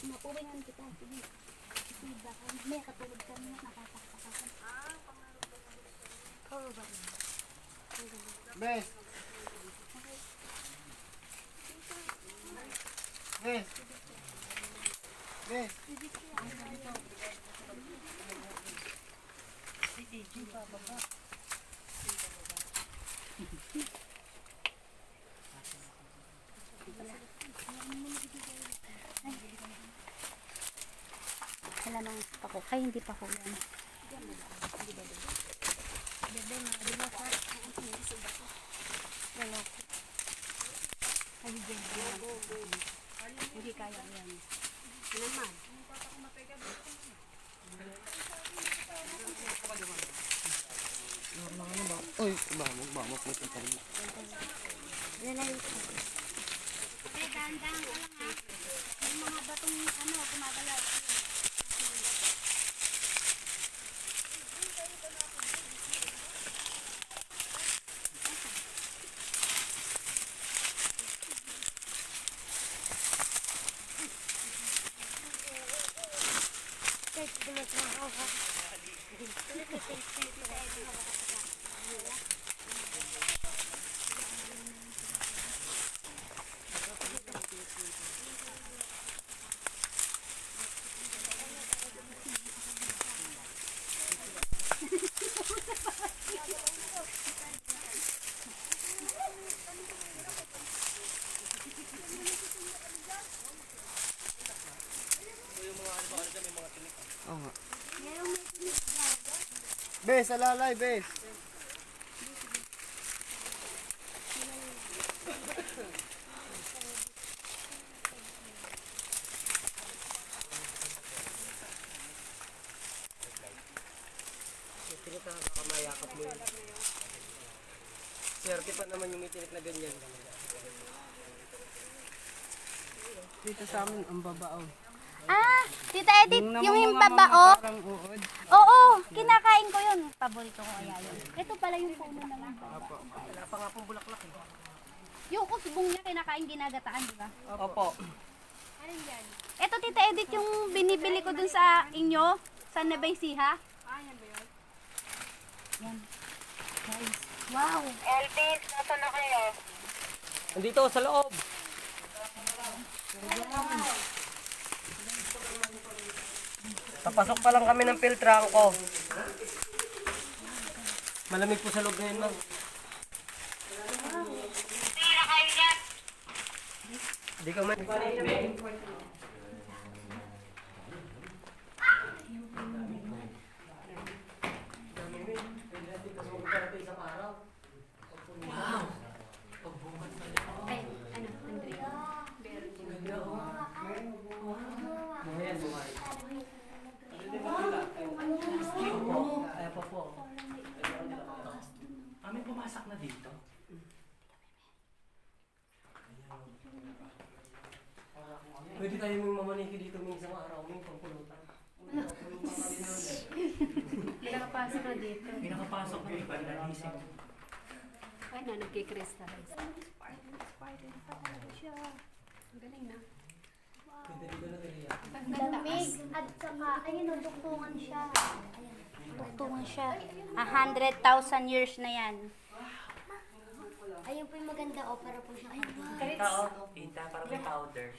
Mapuwingan kita. Sige. Sige, baka may katulad ka na nakasaksakan. Oo ba? Bes! Bes! Bes! Wala nang ako. Ay, hindi pa ko yan. Hindi kaya yan. Ano naman? Uy, magbamak mo ito rin. Dahan-dahan ka lang ha. May mga batong gumagalaw. Oo nga. Bes, alalay, bes. Tinik ka, kakamayakap mo yun. Swerte pa naman yung may tinik na ganyan. Dito sa amin, ang babao. Ah, Tita Edith, yung babao. Parang uod. Oo, kinakain ko yun. Paborito ko kaya yun. Ito pala yung puno ng babao. Wala pa nga pong bulaklak eh. Yung usbong niya kinakain ginagataan, di ba? Opo. Alin yan? Ito Tita Edith yung binibili ko dun sa inyo, sa Nueva Ecija. Ah, yan ba yun? Yan. Guys, wow. Elvis, nasa na kayo? Andito sa loob. Papasok pa lang kami ng filtrangko. Malamig po sa loob ngayon, ma'am. Tira kayo yan. Hindi ka man. Ay, ano, Andrea? Kaya po. Kami pumasok na dito. Pwede tayo mong mamaniki dito ng isang araw, may pangpulutan. Pinakapasok na dito. Pinakapasok na iba na isip. Ay na, nagkikrystallize. Spider pa talaga siya. Ang galing na. Pwede dito na tayo. Lamig. At saka, ayun o, duktungan siya. Duktungan siya. 100,000 years na yan. Ayun po yung maganda, para po siya. Kita o, kita, parang may powder.